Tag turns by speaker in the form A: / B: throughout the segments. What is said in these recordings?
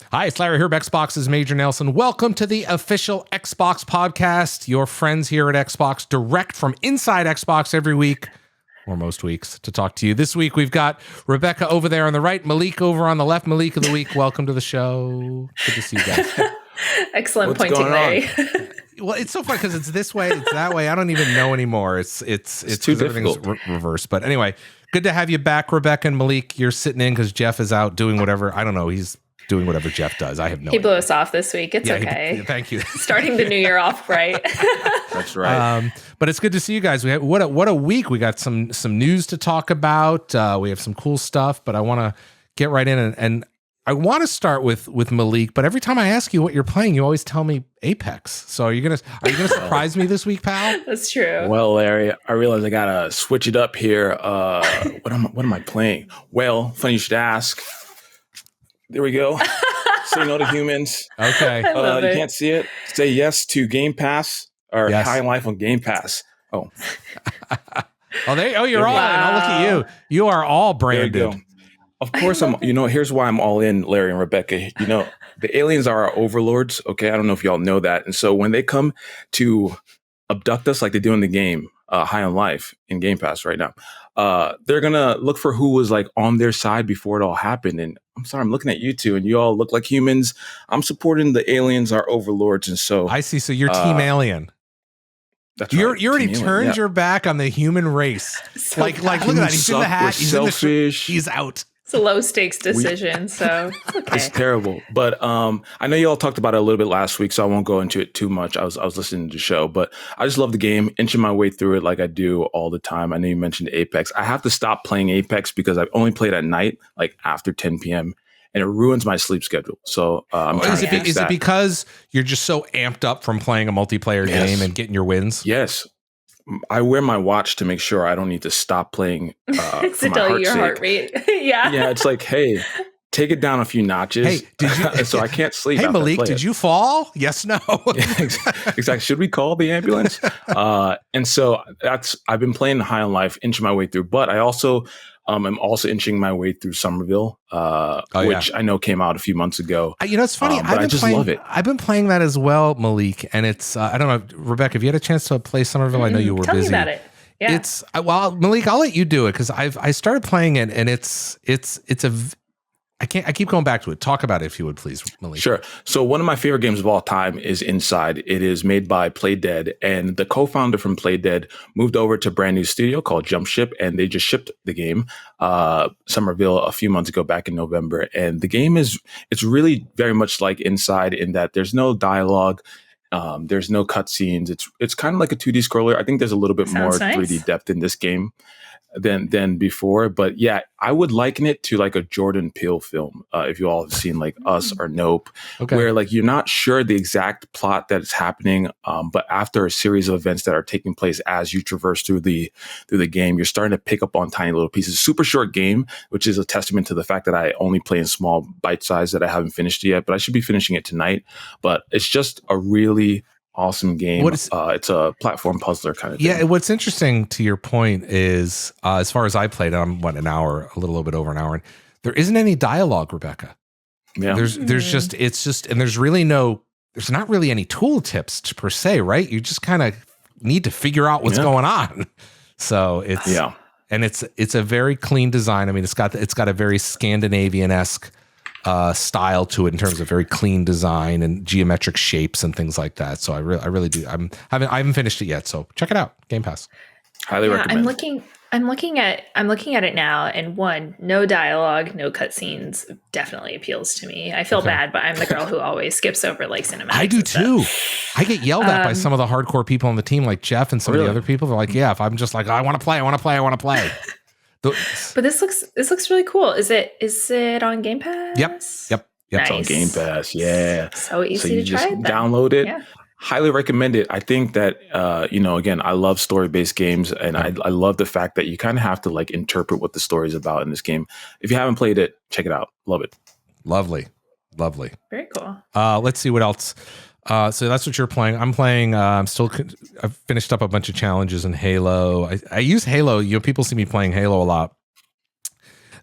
A: Hi, it's Larry Herb, Xbox's Major Nelson. Welcome to the official Xbox podcast. Your friends here at Xbox, direct from inside Xbox every week, or most weeks, to talk to you. This week, we've got Rebecca over there on the right, Malik over on the left. Malik of the week, welcome to the show. Good to see you guys.
B: Excellent pointing, Larry.
A: Well, it's so fun because it's this way, it's that way. I don't even know anymore. It's
C: too difficult.
A: Everything's reversed. But anyway, good to have you back, Rebecca and Malik. You're sitting in because Jeff is out doing whatever. I don't know. He's doing whatever Jeff does. I have no idea.
B: He blew us off this week. It's okay.
A: Thank you.
B: Starting the new year off right.
C: That's right.
A: But it's good to see you guys. What a week. We got some news to talk about. We have some cool stuff, but I want to get right in and I want to start with Malik, but every time I ask you what you're playing, you always tell me Apex. So are you gonna surprise me this week, pal?
B: That's true.
C: Well, Larry, I realize I gotta switch it up here. What am I playing? Well, funny you should ask. There we go. Say no to humans.
A: Okay.
C: You can't see it. Say yes to Game Pass or
A: Yes.
C: High Life on Game Pass. Oh,
A: You're all in. Oh, look at you. You are all branded.
C: there you go. Of course, here's why I'm all in, Larry and Rebecca. The aliens are our overlords. Okay. I don't know if y'all know that. And so when they come to abduct us like they do in the game, High on Life in Game Pass right now, they're going to look for who was like on their side before it all happened. And I'm sorry, I'm looking at you two and you all look like humans. I'm supporting the aliens, our overlords. And so
A: I see. So you're Team Alien.
C: That's
A: You
C: right,
A: already
C: Team Alien,
A: turned
C: yeah.
A: your back on the human race.
B: So
A: Like look at that.
C: Humans
A: He's in the
C: suck,
A: hat.
C: we're
A: He's in the
C: selfish.
A: he's out.
B: It's a low stakes decision, so it's okay.
C: It's terrible. But I know you all talked about it a little bit last week, so I won't go into it too much. I was listening to the show, but I just love the game, inching my way through it like I do all the time. I know you mentioned Apex. I have to stop playing Apex because I've only played at night, like after 10 p.m., and it ruins my sleep schedule. So I'm trying to fix
A: Is it
C: that.
A: because you're just so amped up from playing a multiplayer
C: Yes.
A: game and getting your wins?
C: Yes. I wear my watch to make sure I don't need to stop playing
B: to
C: for my
B: tell you
C: heart's
B: your
C: sake.
B: heart rate. Yeah.
C: Yeah, it's like, hey, take it down a few notches.
A: Hey, did you?
C: so I can't sleep.
A: Hey,
C: after I
A: Malik,
C: play
A: did
C: it.
A: you fall? Yes, no.
C: Yeah, exactly. Should we call the ambulance? And so I've been playing High on Life, inching my way through, but I also am also inching my way through Somerville, which I know came out a few months ago.
A: It's funny.
C: But I just love it.
A: I've been playing that as well, Malik, and it's I don't know, Rebecca, if you had a chance to play Somerville, I know you were
B: Tell
A: busy.
B: me about it. Yeah.
A: It's Malik, I'll let you do it because I started playing it and I keep going back to it. Talk about it if you would, please, Malik.
C: Sure. So one of my favorite games of all time is Inside. It is made by Playdead, and the co-founder from Playdead moved over to a brand new studio called Jump Ship, and they just shipped the game, Somerville, a few months ago back in November. And the game it's really very much like Inside in that there's no dialogue. There's no cutscenes. It's kind of like a 2D scroller. I think there's a little bit
B: Sounds
C: more
B: nice.
C: 3D depth in this game than before. But yeah, I would liken it to like a Jordan Peele film. If you all have seen like Us or Nope, where like you're not sure the exact plot that is happening, but after a series of events that are taking place as you traverse through the game, you're starting to pick up on tiny little pieces. Super short game, which is a testament to the fact that I only play in small bite size that I haven't finished yet, but I should be finishing it tonight. But it's just a really awesome game. It's a platform puzzler kind of thing.
A: Yeah, what's interesting to your point is as far as I played, I'm a little bit over an hour, and there isn't any dialogue, Rebecca.
C: Yeah.
A: There's and there's not really any tool tips per se, right? You just kind of need to figure out what's going on. So it's a very clean design. I mean, it's got a very Scandinavian-esque style to it in terms of very clean design and geometric shapes and things like that. So I really do. I haven't finished it yet. So check it out. Game Pass.
C: Highly recommend.
B: I'm looking at it now, and no dialogue, no cutscenes definitely appeals to me. I feel bad, but I'm the girl who always skips over like cinematics.
A: I do too. I get yelled at by some of the hardcore people on the team, like Jeff and some of the other people. They're like, yeah, if I'm just like, I want to play.
B: But this looks really cool. Is it on Game Pass?
A: Yep.
B: Nice.
C: It's on Game Pass. Yeah.
B: So easy
C: So you
B: to try
C: just
B: it. Then.
C: download it.
B: Yeah.
C: Highly recommend it. I think that, again, I love story-based games, and I love the fact that you kind of have to like interpret what the story is about in this game. If you haven't played it, check it out. Love it.
A: Lovely.
B: Very cool.
A: Let's see what else. So that's what you're playing. I'm playing. I've finished up a bunch of challenges in Halo. I use Halo. People see me playing Halo a lot.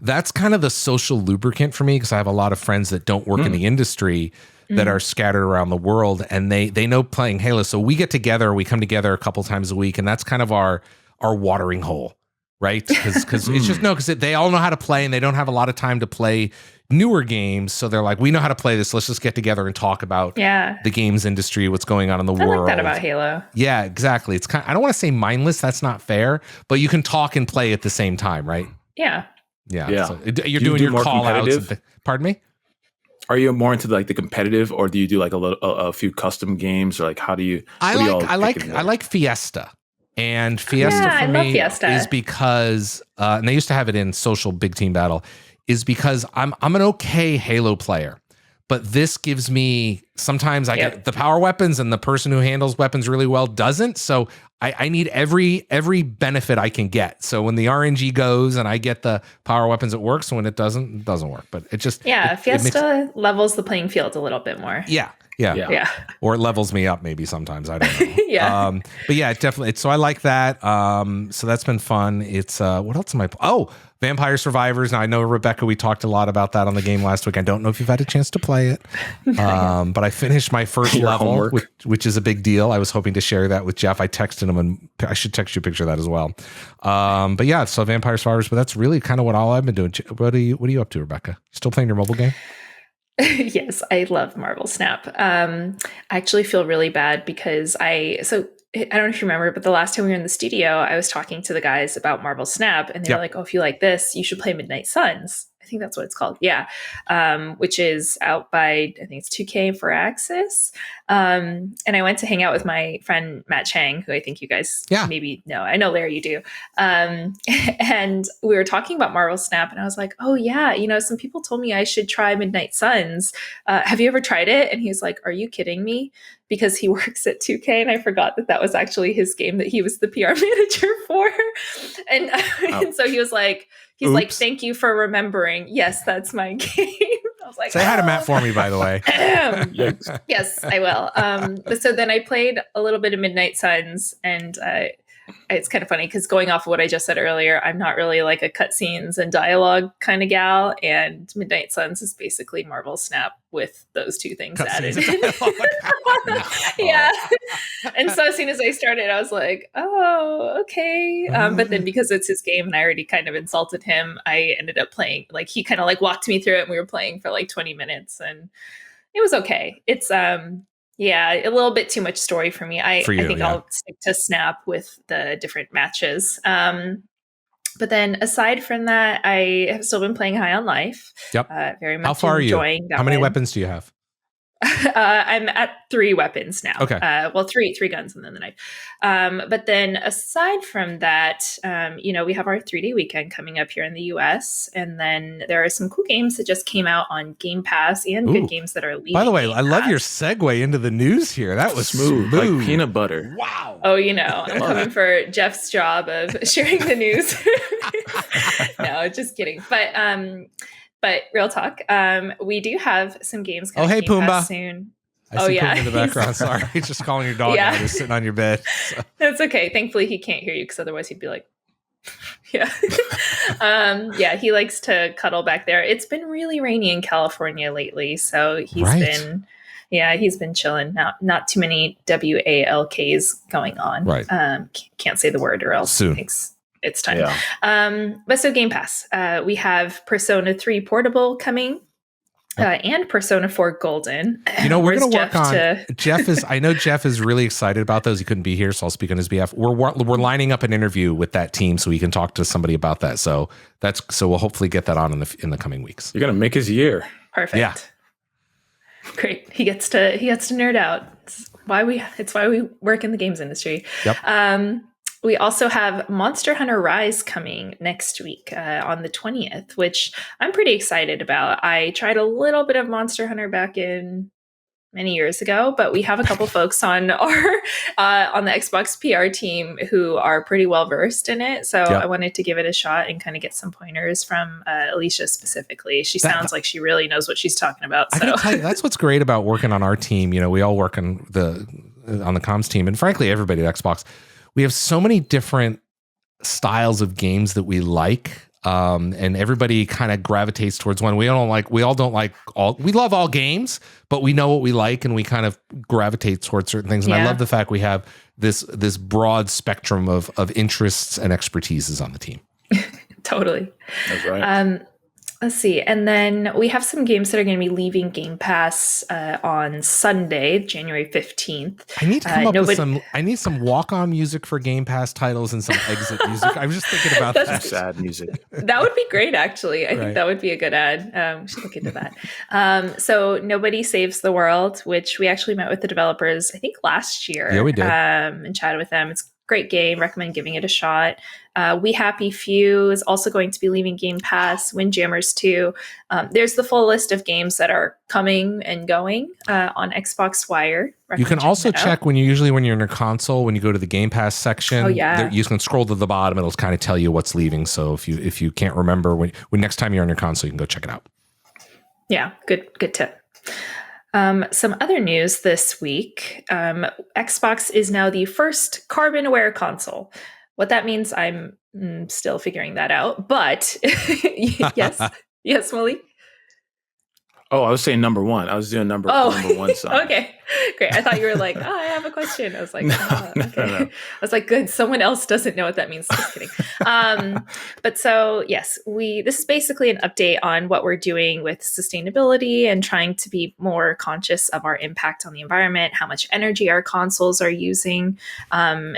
A: that's kind of the social lubricant for me, because I have a lot of friends that don't work in the industry that are scattered around the world, and they know playing Halo. So we get together, we come together a couple times a week, and that's kind of our watering hole, right? Because it's just because they all know how to play, and they don't have a lot of time to play newer games. So they're like, we know how to play this. Let's just get together and talk about the games industry, what's going on in the world. I
B: like that about Halo.
A: Yeah, exactly. It's I don't want to say mindless. That's not fair, but you can talk and play at the same time, right?
B: Yeah.
A: Yeah. So you're doing your call outs. Pardon me?
C: Are you more into like the competitive, or do you do like a few custom games, or like how do you?
A: I like Fiesta, and Fiesta for me is because and they used to have it in social big team battle, is because I'm an okay Halo player, but this gives me sometimes I get the power weapons, and the person who handles weapons really well doesn't. So I need every benefit I can get. So when the RNG goes and I get the power weapons, it works. When it doesn't work. But it just
B: Fiesta levels the playing field a little bit more.
A: Yeah. Or it levels me up maybe sometimes. I don't know. But yeah, definitely. So I like that. So that's been fun. It's what else am I? Vampire Survivors. Now I know, Rebecca, we talked a lot about that on the game last week. I don't know if you've had a chance to play it. But I finished my first level, which is a big deal. I was hoping to share that with Jeff. I texted him, and I should text you a picture of that as well. But yeah, so Vampire Survivors, but that's really kind of all I've been doing. What are you up to, Rebecca? Still playing your mobile game?
B: Yes, I love Marvel Snap. I actually feel really bad because I don't know if you remember, but the last time we were in the studio, I was talking to the guys about Marvel Snap, and they were like, "Oh, if you like this, you should play Midnight Suns." I think that's what it's called. Yeah. Which is out by, I think it's 2K for Axis. And I went to hang out with my friend, Matt Chang, who I think you guys maybe know. I know, Larry, you do. And we were talking about Marvel Snap, and I was like, oh yeah, some people told me I should try Midnight Suns. Have you ever tried it? And he was like, are you kidding me? Because he works at 2K, and I forgot that was actually his game that he was the PR manager for. And so he was like, like, thank you for remembering. Yes, that's my game. I was like,
A: say hi to Matt for me, by the way.
B: Yes, I will. So then I played a little bit of Midnight Suns, and it's kind of funny because going off of what I just said earlier, I'm not really like a cutscenes and dialogue kind of gal, and Midnight Suns is basically Marvel Snap with those two things added. Yeah. And so as soon as I started, I was like, oh, okay. But then because it's his game and I already kind of insulted him, I ended up playing, like, he kind of like walked me through it, and we were playing for like 20 minutes, and it was okay. It's a little bit too much story for me. I think I'll stick to Snap with the different matches. But then aside from that, I have still been playing High on Life.
A: Yep.
B: Very much.
A: How far
B: enjoying
A: are you? How many weapons do you have?
B: I'm at 3 weapons now.
A: Okay.
B: Three guns and then the knife. But then aside from that, we have our 3-day weekend coming up here in the US. And then there are some cool games that just came out on Game Pass and good games that are leaving.
A: By the way, I love your segue into the news here. That was smooth.
C: Like peanut butter.
A: Wow.
B: Oh, I'm coming for Jeff's job of sharing the news. No, just kidding. But real talk, we do have some games coming.
A: Oh, hey, Pumbaa.
B: Soon.
A: I see Pumbaa in the background. Sorry, he's just calling your dog out. He's sitting on your bed. So.
B: That's okay. Thankfully, he can't hear you, because otherwise he'd be like, yeah. He likes to cuddle back there. It's been really rainy in California lately, so he's been chilling. Not too many WALKs going on.
A: Right.
B: Can't say the word or else
A: soon.
B: It's time. Yeah. But so Game Pass, we have Persona 3 Portable coming, and Persona 4 Golden.
A: We're going to work on Jeff is. I know Jeff is really excited about those. He couldn't be here, so I'll speak on his behalf. We're lining up an interview with that team so we can talk to somebody about that. So we'll hopefully get that on in the coming weeks.
C: You're going to make his year.
B: Perfect.
A: Yeah.
B: Great. He gets to nerd out. It's why we work in the games industry.
A: Yep.
B: We also have Monster Hunter Rise coming next week on the 20th, which I'm pretty excited about. I tried a little bit of Monster Hunter back in many years ago, but we have a couple folks on our on the Xbox PR team who are pretty well versed in it. So I wanted to give it a shot and kind of get some pointers from Alicia specifically. She sounds like she really knows what she's talking about. So. I gotta tell you,
A: that's what's great about working on our team. We all work on the comms team, and frankly, everybody at Xbox. We have so many different styles of games that we like. and everybody kind of gravitates towards one. We all don't like all. We love all games, but we know what we like, and we kind of gravitate towards certain things. And I love the fact we have this broad spectrum of interests and expertises on the team.
B: Totally.
C: That's right.
B: Let's see. And then we have some games that are going to be leaving Game Pass on Sunday, January 15th.
A: I need to come up with I need some walk-on music for Game Pass titles and some exit music. I'm just thinking about that.
C: Some sad music.
B: That would be great, actually. I think that would be a good ad. We should look into that. So Nobody Saves the World, which we actually met with the developers, I think last year.
A: Yeah, we did.
B: And chatted with them. It's a great game. Recommend giving it a shot. We Happy Few is also going to be leaving Game Pass. Windjammers 2. There's the full list of games that are coming and going on Xbox Wire.
A: You can also check when you're in your console, when you go to the Game Pass section.
B: Oh, yeah.
A: You can scroll to the bottom. It'll kind of tell you what's leaving. So if you can't remember when next time you're on your console, you can go check it out.
B: Yeah, good tip. Some other news this week. Xbox is now the first carbon-aware console. What that means, I'm still figuring that out. But yes, Malik?
C: Oh, I was saying number one. I was doing number one song.
B: Okay, great. I thought you were like, I have a question. I was like, okay. No. I was like, good. Someone else doesn't know what that means. Just kidding. But so, yes, this is basically an update on what we're doing with sustainability and trying to be more conscious of our impact on the environment, how much energy our consoles are using.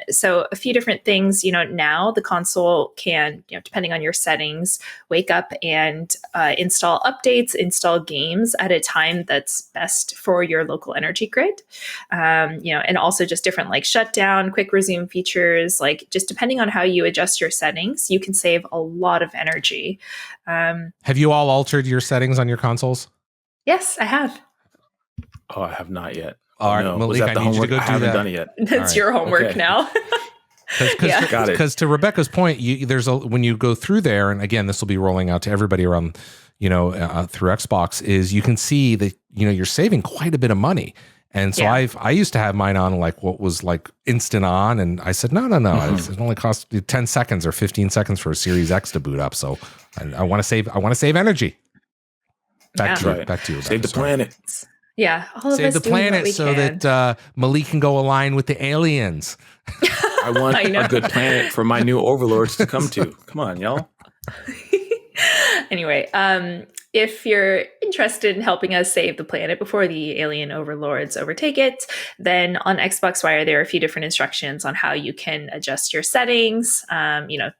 B: So a few different things. Now the console can, depending on your settings, wake up and install updates, install games at a time that's best for your local energy grid. And also just different like shutdown, quick resume features, like just depending on how you adjust your settings, you can save a lot of energy.
A: Have you all altered your settings on your consoles?
B: Yes, I have.
C: Oh, I have not yet.
A: All right,
C: no.
A: Malik, I need you to go do that.
C: I haven't done it yet.
B: That's your homework now.
A: Because to Rebecca's point, when you go through there, and again, this will be rolling out to everybody around, through Xbox, is you can see that you're saving quite a bit of money. And so I used to have mine on like what was like instant on, and I said no, mm-hmm. It only costs 10 seconds or 15 seconds for a Series X to boot up. So I want to save energy. Back to you. Rebecca.
C: Save the planet.
B: Yeah, all of
A: save
B: us
A: the planet so
B: can.
A: that Malik can go align with the aliens.
C: I want a good planet for my new overlords to come to. Come on, y'all.
B: Anyway, if you're interested in helping us save the planet before the alien overlords overtake it, then on Xbox Wire, there are a few different instructions on how you can adjust your settings,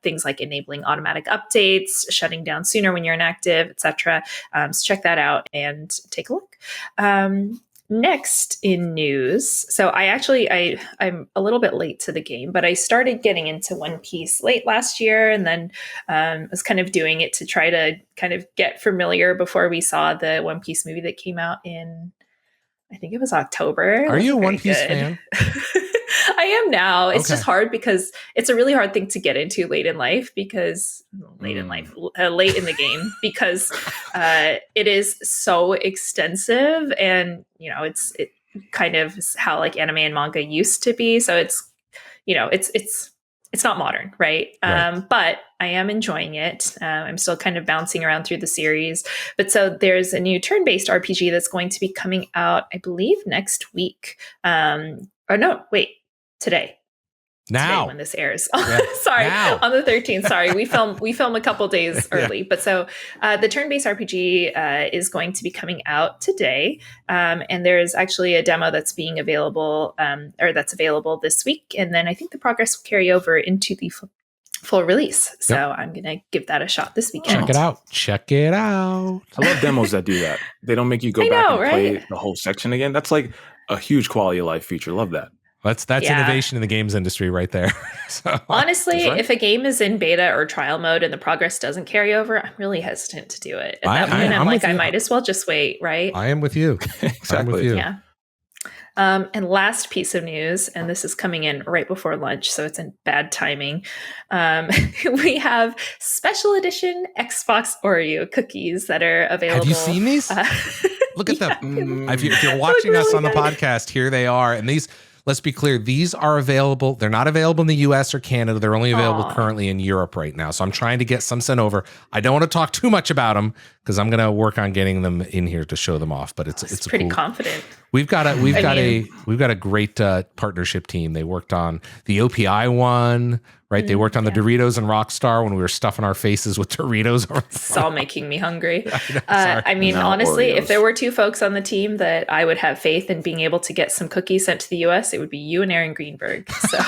B: things like enabling automatic updates, shutting down sooner when you're inactive, etc. So check that out and take a look. Next in news, so I'm a little bit late to the game, but I started getting into One Piece late last year, and then was kind of doing it to try to kind of get familiar before we saw the One Piece movie that came out in, I think it was October.
A: Are you a One Piece fan?
B: I am now. It's just hard because it's a really hard thing to get into late in the game, because it is so extensive, and it kind of how like anime and manga used to be. So it's not modern, right? But I am enjoying it. I'm still kind of bouncing around through the series. But so there's a new turn-based RPG that's going to be coming out, I believe, next week. Today.
A: Now,
B: today when this airs. Sorry, now. On the 13th. Sorry, we film a couple days early. But so the turn-based RPG is going to be coming out today, and there's actually a demo that's being available, that's available this week, and then I think the progress will carry over into the full release. So I'm gonna give that a shot this weekend.
A: Check it out.
C: I love demos that do that. They don't make you go back and play the whole section again. That's like a huge quality of life feature. Love that.
A: That's innovation in the games industry right there. So,
B: honestly, if a game is in beta or trial mode and the progress doesn't carry over, I'm really hesitant to do it. At that point, I'm like, I might as well just wait, right?
A: I am with you.
C: Exactly.
A: I'm with you.
B: Yeah. And last piece of news, and this is coming in right before lunch, so it's in bad timing. We have special edition Xbox Oreo cookies that are available.
A: Have you seen these? Look at them. If you're watching us on the podcast, here they are. And these, let's be clear. These are available. They're not available in the US or Canada. They're only available currently in Europe right now. So I'm trying to get some sent over. I don't want to talk too much about them because I'm going to work on getting them in here to show them off. But it's
B: pretty
A: cool,
B: confident.
A: We've got a great partnership team. They worked on the OPI one, right? They worked on the Doritos and Rockstar when we were stuffing our faces with Doritos.
B: It's all making me hungry. I mean, honestly, Oreos. If there were two folks on the team that I would have faith in being able to get some cookies sent to the US, it would be you and Aaron Greenberg. So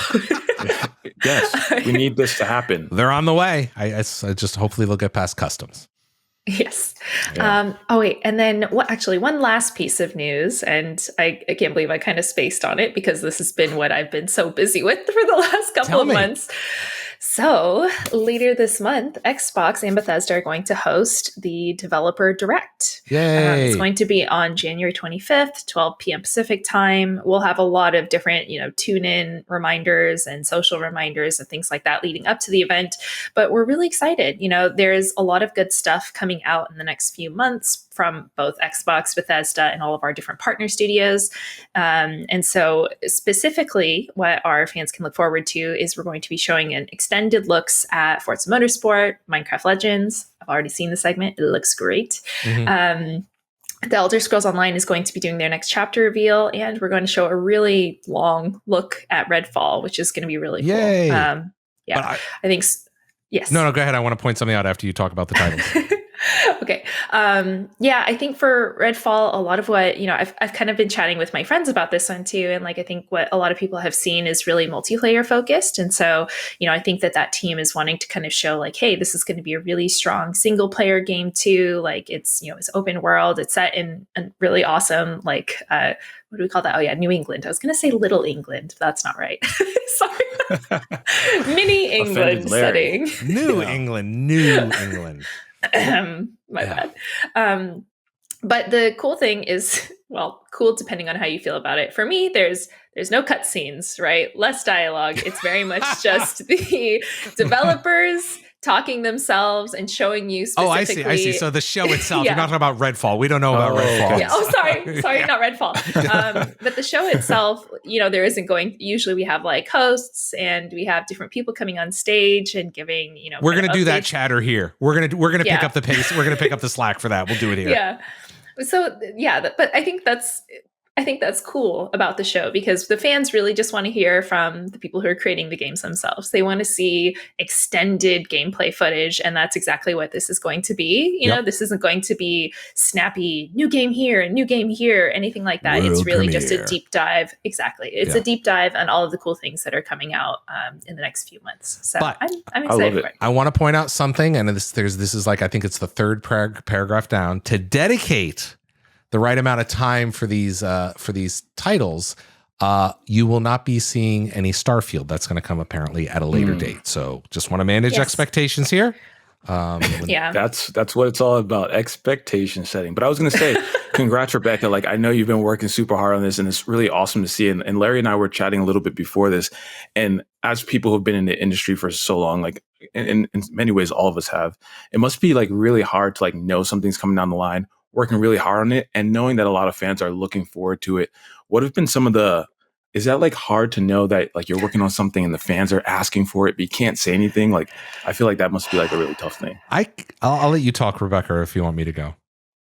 C: yes, we need this to happen.
A: They're on the way. I just hopefully they'll get past customs.
B: Yes. Yeah. And then one last piece of news, and I can't believe I kind of spaced on it because this has been what I've been so busy with for the last couple of months. So later this month, Xbox and Bethesda are going to host the Developer Direct.
A: Yay.
B: It's going to be on January 25th, 12 p.m. Pacific time. We'll have a lot of different, tune-in reminders and social reminders and things like that leading up to the event. But we're really excited. There's a lot of good stuff coming out in the next few months from both Xbox, Bethesda, and all of our different partner studios. And so specifically, what our fans can look forward to is we're going to be showing an extended looks at Forza Motorsport, Minecraft Legends. I've already seen the segment. It looks great. Mm-hmm. The Elder Scrolls Online is going to be doing their next chapter reveal, and we're going to show a really long look at Redfall, which is going to be really cool. I think, yes.
A: No, go ahead. I want to point something out after you talk about the titles.
B: Okay. I think for Redfall, a lot of what, I've kind of been chatting with my friends about this one too. And I think what a lot of people have seen is really multiplayer focused. And so, I think that team is wanting to kind of show hey, this is going to be a really strong single player game too. It's, it's open world. It's set in a really awesome, what do we call that? Oh yeah, New England. I was going to say Little England. But that's not right. Sorry. Mini England setting.
A: New England.
B: My bad. But the cool thing is, cool depending on how you feel about it. For me, there's no cutscenes, right? Less dialogue. It's very much just the developers talking themselves and showing you specifically.
A: Oh, I see. So the show itself, you're not talking about Redfall. We don't know about Redfall.
B: Yeah. Oh, sorry, not Redfall. But the show itself, there isn't usually we have hosts and we have different people coming on stage and giving,
A: we're going to do that chatter here. We're going to pick up the pace. We're going to pick up the slack for that. We'll do it here.
B: Yeah. So but I think that's cool about the show because the fans really just want to hear from the people who are creating the games themselves. They want to see extended gameplay footage, and that's exactly what this is going to be. This isn't going to be snappy new game here and new game here, anything like that. It's really just a deep dive. Exactly. It's a deep dive on all of the cool things that are coming out in the next few months. So I'm excited for it.
A: I want to point out something, and this is I think it's the third paragraph down, to dedicate the right amount of time for these titles. You will not be seeing any Starfield. That's going to come apparently at a later date. So just want to manage expectations here.
C: That's what it's all about, expectation setting. But I was going to say, congrats, Rebecca. I know you've been working super hard on this, and it's really awesome to see. And Larry and I were chatting a little bit before this. And as people who've been in the industry for so long, in many ways, all of us have, it must be really hard to know something's coming down the line, working really hard on it, and knowing that a lot of fans are looking forward to it. What have been some of is that hard to know that you're working on something and the fans are asking for it, but you can't say anything? I feel like that must be a really tough thing.
A: I'll let you talk, Rebecca, if you want me to go.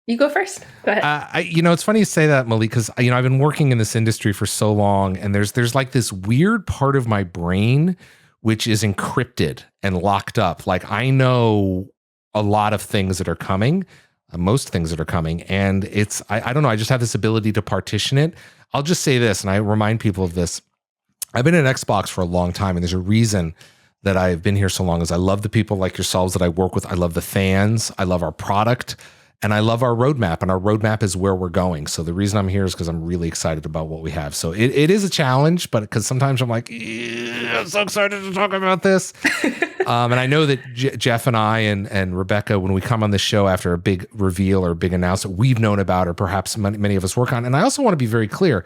B: You go first. Go ahead.
A: It's funny you say that, Malik, because I've been working in this industry for so long, and there's this weird part of my brain which is encrypted and locked up. I know a lot of things that are coming. Most things that are coming. And I don't know, I just have this ability to partition it. I'll just say this, and I remind people of this. I've been at Xbox for a long time, and there's a reason that I've been here so long is I love the people like yourselves that I work with. I love the fans. I love our product, and I love our roadmap, and our roadmap is where we're going. So the reason I'm here is because I'm really excited about what we have. So it is a challenge, but because sometimes I'm I'm so excited to talk about this. And I know that Jeff and I and Rebecca, when we come on the show after a big reveal or a big announcement we've known about, or perhaps many of us work on. And I also want to be very clear.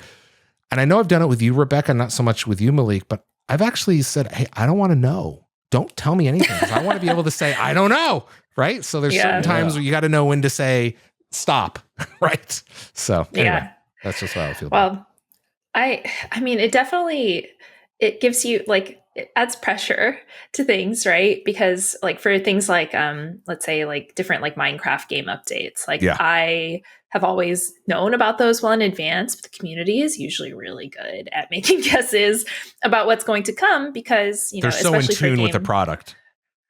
A: And I know I've done it with you, Rebecca, not so much with you, Malik, but I've actually said, hey, I don't want to know. Don't tell me anything, because I want to be able to say, I don't know. Right. So there's certain times where you got to know when to say stop. Right. So anyway, that's just how I feel.
B: Well, I mean, it gives you like, it adds pressure to things, right? Because like for things like let's say like different like Minecraft game updates, like I have always known about those well in advance, but the community is usually really good at making guesses about what's going to come because,
A: they're so in tune with the product.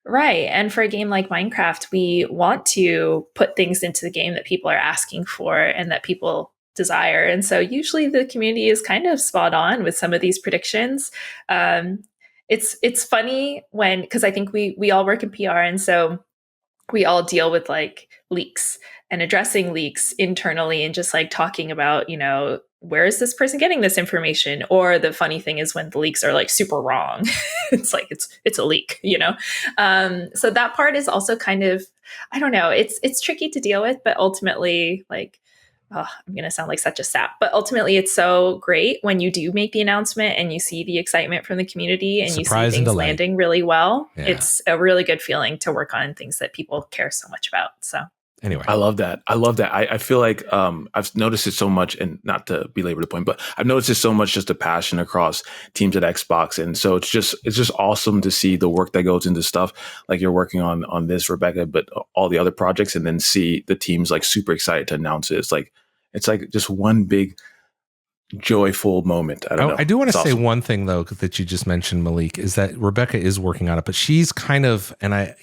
B: Right. And for a game like Minecraft, we want to put things into the game that people are asking for and that people desire. And so usually the community is kind of spot on with some of these predictions. It's funny because I think we all work in PR, and so we all deal with like leaks and addressing leaks internally and just like talking about, where is this person getting this information? Or the funny thing is when the leaks are like super wrong, it's like it's a leak, So that part is also kind of, I don't know, it's tricky to deal with, but ultimately like, I'm going to sound like such a sap, but ultimately it's so great when you do make the announcement and you see the excitement from the community and
A: Surprise
B: you see things landing really well.
A: Yeah.
B: It's a really good feeling to work on things that people care so much about. So
A: anyway,
C: I love that. I feel like I've noticed it so much, and not to belabor the point, but I've noticed it so much, just a passion across teams at Xbox. And so it's just awesome to see the work that goes into stuff like you're working on this, Rebecca, but all the other projects, and then see the teams like super excited to announce it. It's like just one big joyful moment. I don't know.
A: I do want to say one thing though that you just mentioned, Malik, is that Rebecca is working on it, but she's kind of, and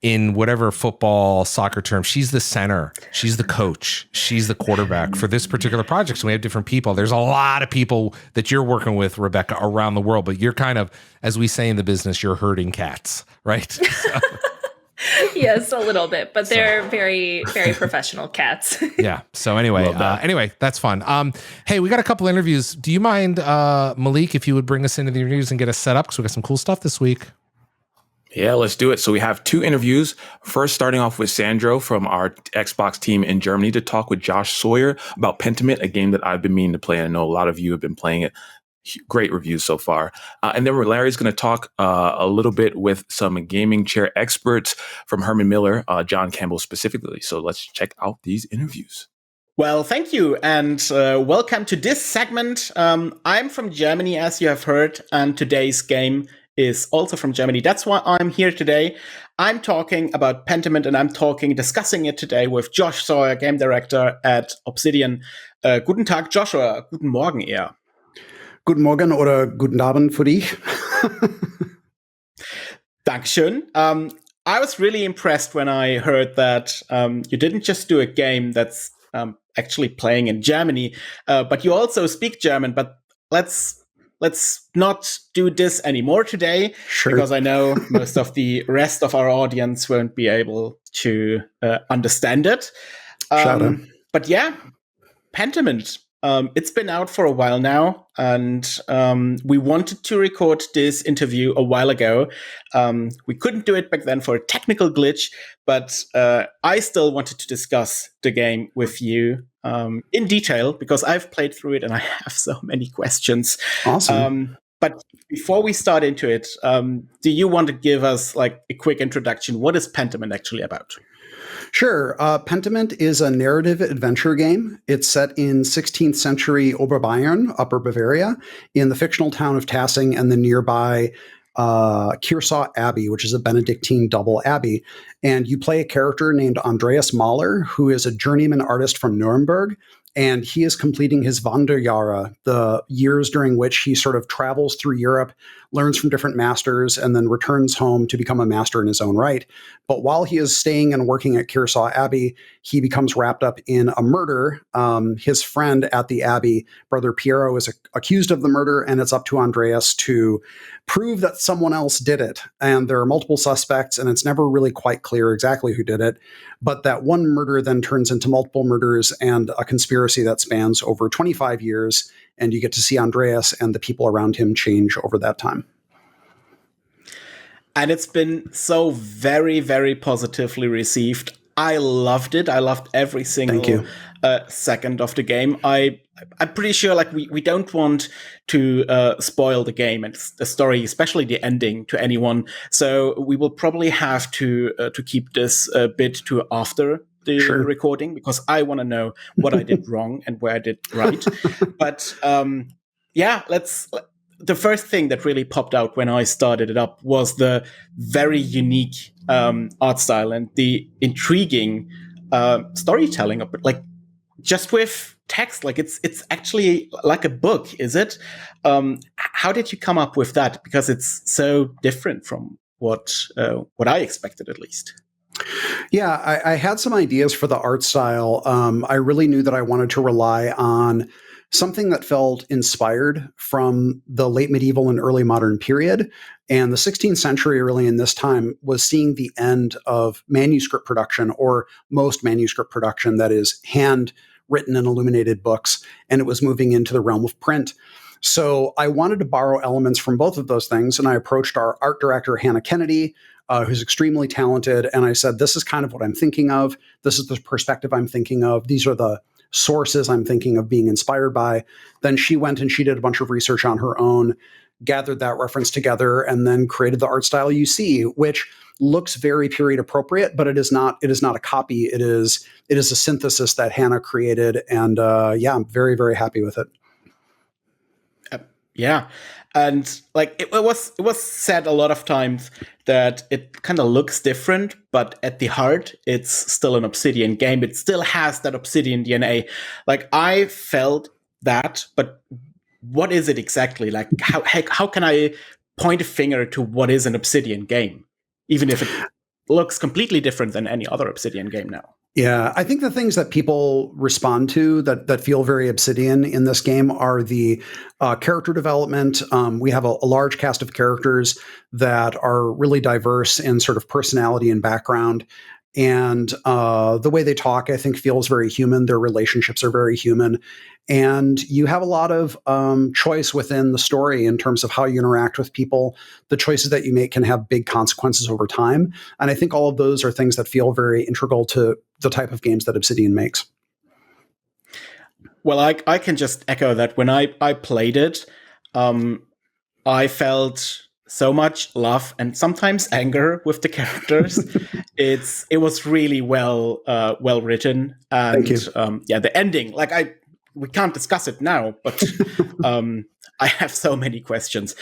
A: in whatever football, soccer term, she's the center, she's the coach, she's the quarterback for this particular project. So we have different people. There's a lot of people that you're working with, Rebecca, around the world, but you're kind of, as we say in the business, you're herding cats, right? So.
B: Yes, a little bit, but they're very, very professional cats.
A: Yeah. So anyway, that's fun. Hey, we got a couple interviews. Do you mind, Malik, if you would bring us into the interviews and get us set up? Because we got some cool stuff this week.
C: Yeah, let's do it. So we have 2 interviews. First, starting off with Sandro from our Xbox team in Germany to talk with Josh Sawyer about Pentiment, a game that I've been meaning to play. And I know a lot of you have been playing it. Great reviews so far. And then Larry's going to talk a little bit with some gaming chair experts from Herman Miller, John Campbell specifically. So let's check out these interviews.
D: Well, thank you, and welcome to this segment. I'm from Germany, as you have heard, and today's game is also from Germany. That's why I'm here today. I'm talking about Pentiment, and I'm discussing it today with Josh Sawyer, game director at Obsidian. Guten Tag, Joshua. Guten Morgen, eher.
E: Guten Morgen oder guten Abend für dich.
D: Dankeschön. I was really impressed when I heard that you didn't just do a game that's actually playing in Germany, but you also speak German. But let's not do this anymore today,
E: sure.
D: Because I know most of the rest of our audience won't be able to understand it. But yeah, Pentiment. It's been out for a while now, and we wanted to record this interview a while ago. We couldn't do it back then for a technical glitch, but I still wanted to discuss the game with you in detail because I've played through it and I have so many questions.
E: Awesome.
D: But before we start into it, do you want to give us like a quick introduction? What is Pentiment actually about?
E: Sure. Pentiment is a narrative adventure game. It's set in 16th century Oberbayern, Upper Bavaria, in the fictional town of Tassing and the nearby Kearsau Abbey, which is a Benedictine double abbey. And you play a character named Andreas Mahler, who is a journeyman artist from Nuremberg. And he is completing his Wanderjahre, the years during which he sort of travels through Europe, learns from different masters, and then returns home to become a master in his own right. But while he is staying and working at Kearsau Abbey, he becomes wrapped up in a murder. His friend at the Abbey, Brother Piero, is accused of the murder, and it's up to Andreas to prove that someone else did it. And there are multiple suspects, and it's never really quite clear exactly who did it. But that one murder then turns into multiple murders and a conspiracy that spans over 25 years. And you get to see Andreas and the people around him change over that time.
D: And it's been so very, very positively received. I loved it. I loved every single second of the game. I'm pretty sure like we don't want to spoil the game and the story, especially the ending, to anyone. So we will probably have to keep this bit to after the recording because I want to know what I did wrong and where I did right. But the first thing that really popped out when I started it up was the very unique art style and the intriguing storytelling of it. Like, just with text, like it's actually like a book, is it? How did you come up with that? Because it's so different from what I expected, at least.
E: Yeah, I had some ideas for the art style. I really knew that I wanted to rely on something that felt inspired from the late medieval and early modern period. And the 16th century, really in this time, was seeing the end of manuscript production, or most manuscript production that is handwritten and illuminated books, and it was moving into the realm of print. So I wanted to borrow elements from both of those things, and I approached our art director, Hannah Kennedy, who's extremely talented, and I said, this is kind of what I'm thinking of. This is the perspective I'm thinking of. These are the sources I'm thinking of being inspired by. Then she went and she did a bunch of research on her own, gathered that reference together, and then created the art style you see, which looks very period appropriate, but it is not a copy. It is a synthesis that Hannah created. And I'm very, very happy with it.
D: Yeah. And like it was said a lot of times that it kind of looks different, but at the heart, it's still an Obsidian game. It still has that Obsidian DNA. Like, I felt that, but what is it exactly? Like, how can I point a finger to what is an Obsidian game, even if it looks completely different than any other Obsidian game now?
E: Yeah, I think the things that people respond to that feel very Obsidian in this game are the character development. We have a large cast of characters that are really diverse in sort of personality and background. And the way they talk, I think, feels very human. Their relationships are very human. And you have a lot of choice within the story in terms of how you interact with people. The choices that you make can have big consequences over time. And I think all of those are things that feel very integral to the type of games that Obsidian makes.
D: Well, I can just echo that. When I played it, I felt so much love and sometimes anger with the characters. It was really well written, and the ending. Like we can't discuss it now, but I have so many questions.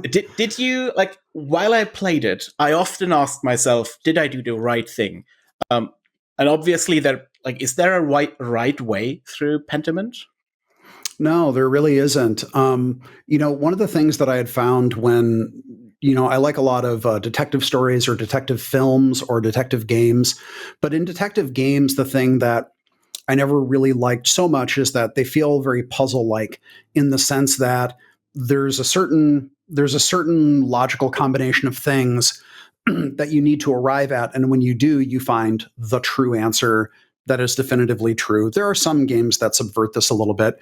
D: Did you, like, while I played it, I often asked myself, did I do the right thing? And obviously, is there a right way through Pentiment?
E: No, there really isn't. One of the things that I had found when, I like a lot of detective stories or detective films or detective games, but in detective games, the thing that I never really liked so much is that they feel very puzzle-like, in the sense that there's a certain logical combination of things that you need to arrive at, and when you do, you find the true answer that is definitively true. There are some games that subvert this a little bit,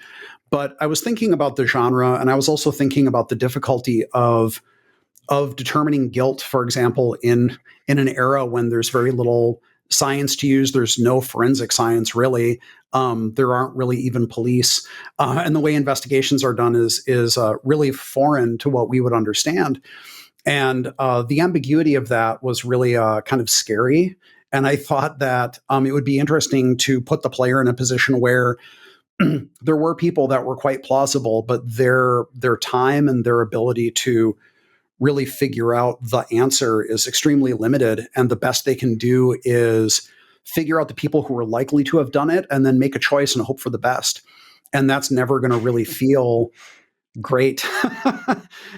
E: but I was thinking about the genre, and I was also thinking about the difficulty of determining guilt, for example, in an era when there's very little science to use. There's no forensic science, really. There aren't really even police. And the way investigations are done is really foreign to what we would understand. And the ambiguity of that was really kind of scary. And I thought that it would be interesting to put the player in a position where there were people that were quite plausible, but their time and their ability to really figure out the answer is extremely limited. And the best they can do is figure out the people who are likely to have done it and then make a choice and hope for the best. And that's never going to really feel great.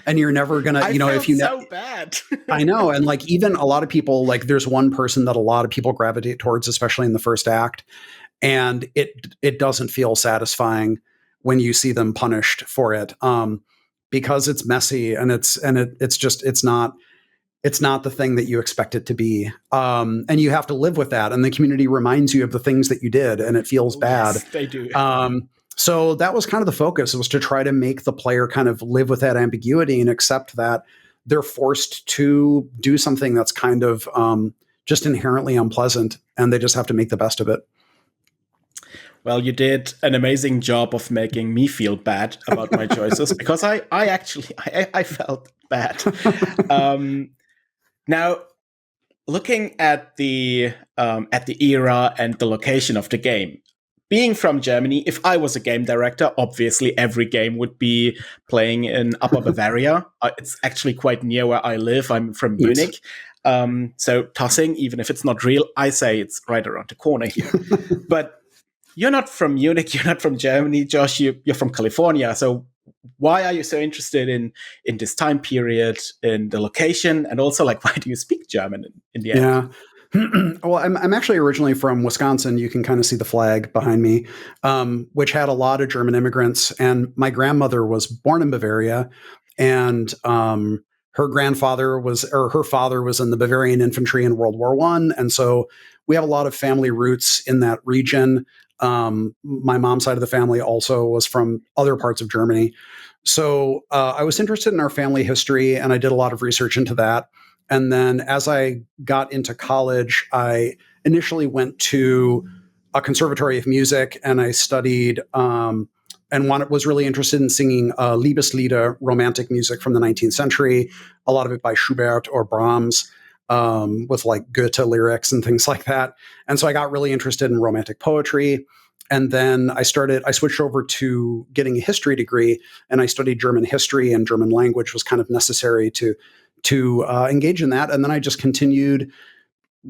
E: And you're never going to, if you
D: so bad.
E: I know. And like, even a lot of people, like, there's one person that a lot of people gravitate towards, especially in the first act. And it doesn't feel satisfying when you see them punished for it. Because it's messy and it's not the thing that you expect it to be. And you have to live with that. And the community reminds you of the things that you did, and it feels bad.
D: Yes, they do.
E: So that was kind of the focus. It was to try to make the player kind of live with that ambiguity and accept that they're forced to do something that's kind of just inherently unpleasant, and they just have to make the best of it.
D: Well, you did an amazing job of making me feel bad about my choices, because I actually felt bad. Now, looking at the era and the location of the game, being from Germany, if I was a game director, obviously every game would be playing in Upper Bavaria. It's actually quite near where I live. I'm from Munich. So Tossing, even if it's not real, I say it's right around the corner here. But you're not from Munich. You're not from Germany, Josh. You're from California. So why are you so interested in this time period, in the location, and also like why do you speak German in the end?
E: Yeah. Well, I'm actually originally from Wisconsin. You can kind of see the flag behind me, which had a lot of German immigrants. And my grandmother was born in Bavaria, and her father was in the Bavarian infantry in World War I. And so we have a lot of family roots in that region. My mom's side of the family also was from other parts of Germany. So I was interested in our family history, and I did a lot of research into that. And then as I got into college, I initially went to a conservatory of music, and I studied and was really interested in singing Liebeslieder, romantic music from the 19th century, a lot of it by Schubert or Brahms, with like Goethe lyrics and things like that. And so I got really interested in romantic poetry. And then I switched over to getting a history degree, and I studied German history, and German language was kind of necessary to engage in that. And then I just continued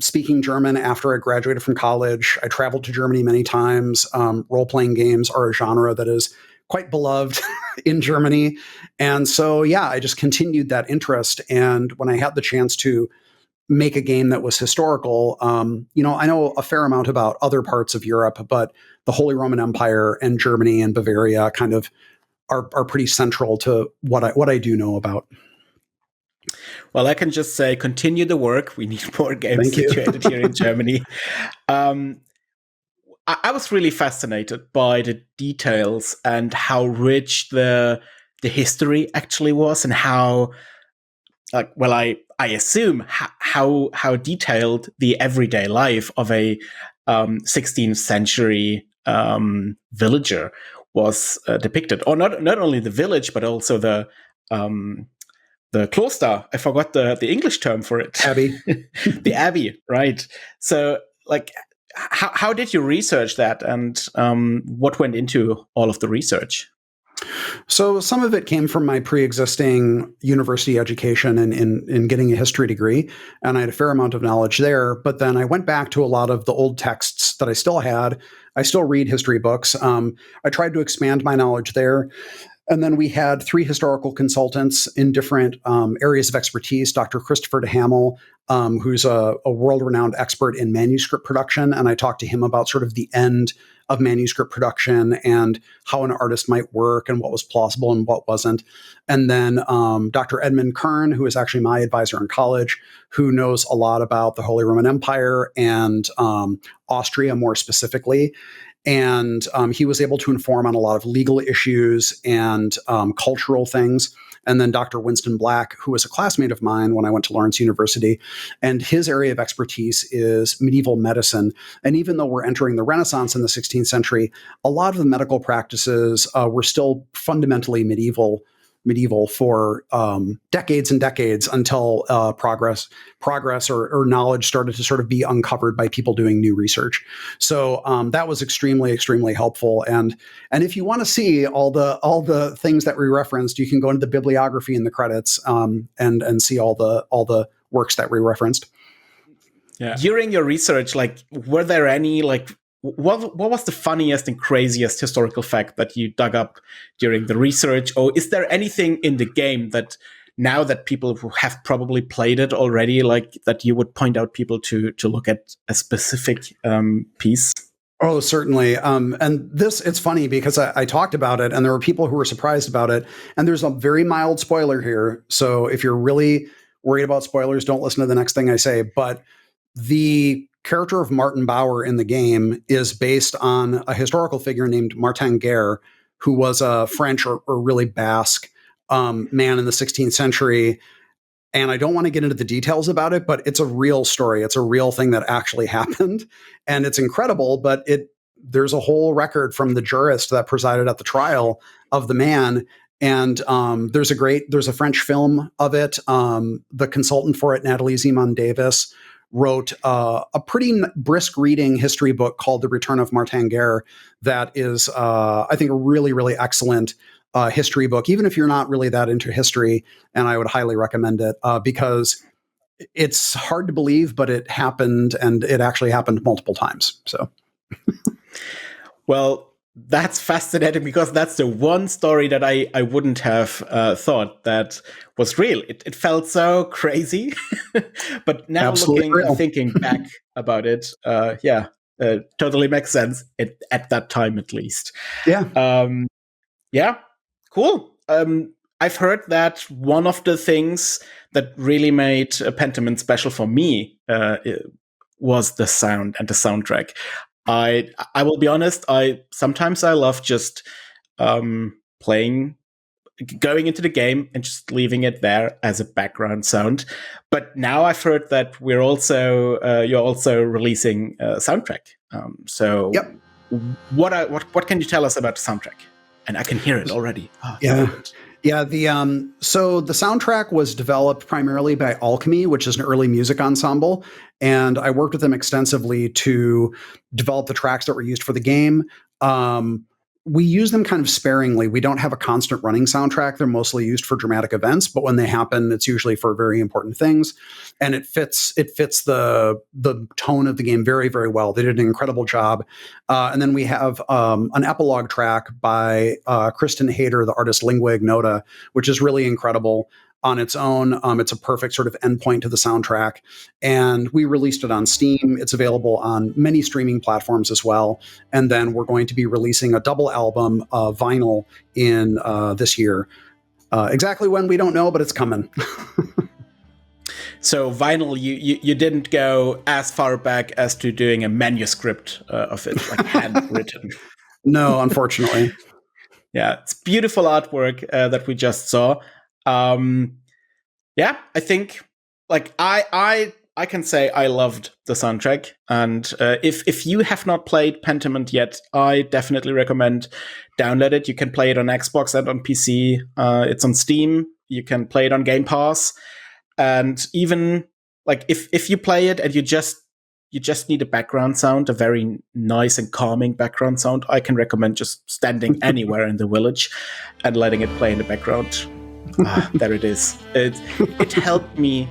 E: speaking German after I graduated from college. I traveled to Germany many times. Role-playing games are a genre that is quite beloved in Germany. And so, yeah, I just continued that interest. And when I had the chance to make a game that was historical, I know a fair amount about other parts of Europe, but the Holy Roman Empire and Germany and Bavaria kind of are pretty central to what I do know about.
D: Well, I can just say, continue the work. We need more games situated here in Germany. I was really fascinated by the details and how rich the history actually was, and how, I assume how detailed the everyday life of a 16th century villager was depicted, or not only the village, but also the Kloster. I forgot the English term for it.
E: Abbey.
D: The Abbey, right. So, like, how did you research that, and what went into all of the research?
E: So some of it came from my pre-existing university education in getting a history degree, and I had a fair amount of knowledge there. But then I went back to a lot of the old texts that I still had. I still read history books. I tried to expand my knowledge there. And then we had 3 historical consultants in different areas of expertise. Dr. Christopher DeHamel, who's a world-renowned expert in manuscript production. And I talked to him about sort of the end of manuscript production and how an artist might work and what was plausible and what wasn't. And then Dr. Edmund Kern, who is actually my advisor in college, who knows a lot about the Holy Roman Empire and Austria more specifically. And he was able to inform on a lot of legal issues and cultural things. And then Dr. Winston Black, who was a classmate of mine when I went to Lawrence University, and his area of expertise is medieval medicine. And even though we're entering the Renaissance in the 16th century, a lot of the medical practices were still fundamentally medieval for decades and decades until progress or knowledge started to sort of be uncovered by people doing new research. So that was extremely, extremely helpful. And if you want to see all the things that we referenced, you can go into the bibliography in the credits and see all the works that we referenced.
D: Yeah. During your research, like, were there any what was the funniest and craziest historical fact that you dug up during the research? Or is there anything in the game that, now that people who have probably played it already, like, that you would point out people to look at a specific piece?
E: Oh, certainly. And it's funny because I talked about it and there were people who were surprised about it. And there's a very mild spoiler here. So if you're really worried about spoilers, don't listen to the next thing I say. But the character of Martin Bauer in the game is based on a historical figure named Martin Guerre, who was a French or really Basque man in the 16th century. And I don't want to get into the details about it, but it's a real story. It's a real thing that actually happened. And it's incredible, but there's a whole record from the jurist that presided at the trial of the man. And there's a French film of it. The consultant for it, Nathalie Zeman Davis, wrote a pretty brisk reading history book called The Return of Martin Guerre that is, I think, a really, really excellent history book, even if you're not really that into history. And I would highly recommend it because it's hard to believe, but it happened, and it actually happened multiple times. So,
D: well, that's fascinating because that's the one story that I wouldn't have thought that was real. It felt so crazy, but now thinking back about it, totally makes sense at that time, at least.
E: Yeah.
D: Cool. I've heard that one of the things that really made Pentiment special for me was the sound and the soundtrack. I will be honest, sometimes I love just going into the game and just leaving it there as a background sound. But now I've heard that you're also releasing a soundtrack.
E: Yep.
D: What can you tell us about the soundtrack? And I can hear it already.
E: Yeah. So the soundtrack was developed primarily by Alchemy, which is an early music ensemble. And I worked with them extensively to develop the tracks that were used for the game. We use them kind of sparingly. We don't have a constant running soundtrack. They're mostly used for dramatic events, but when they happen, it's usually for very important things. And it fits the tone of the game very, very well. They did an incredible job. And then we have an epilogue track by Kristen Hayter, the artist Lingua Ignota, which is really incredible on its own. It's a perfect sort of endpoint to the soundtrack. And we released it on Steam. It's available on many streaming platforms as well. And then we're going to be releasing a double album vinyl in this year. Exactly when, we don't know, but it's coming.
D: So vinyl, you didn't go as far back as to doing a manuscript of it, like handwritten.
E: No, unfortunately.
D: Yeah, it's beautiful artwork that we just saw. I think like I can say I loved the soundtrack, and if you have not played Pentiment yet, I definitely recommend download it. You can play it on Xbox and on PC. It's on Steam. You can play it on Game Pass, and even like if you play it and you just need a background sound, a very nice and calming background sound, I can recommend just standing anywhere in the village and letting it play in the background. There it is. It helped me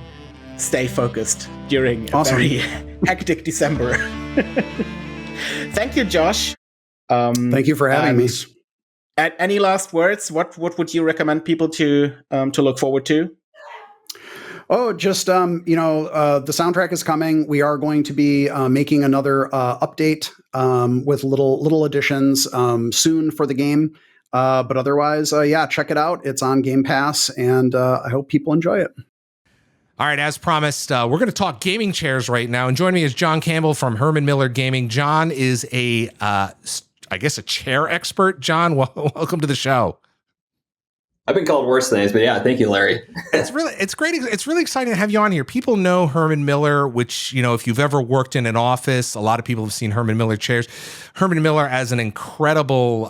D: stay focused during a very hectic December. Thank you, Josh.
E: Thank you for having me.
D: Any last words? What would you recommend people to look forward to?
E: Oh, just, the soundtrack is coming. We are going to be making another update with little additions soon for the game. But otherwise, check it out. It's on Game Pass, and I hope people enjoy it.
A: All right, as promised, we're going to talk gaming chairs right now. And joining me is John Campbell from Herman Miller Gaming. John is a chair expert. John, welcome to the show.
F: I've been called worse things, but yeah, thank you, Larry.
A: It's great. It's really exciting to have you on here. People know Herman Miller, which, if you've ever worked in an office, a lot of people have seen Herman Miller chairs. Herman Miller has an incredible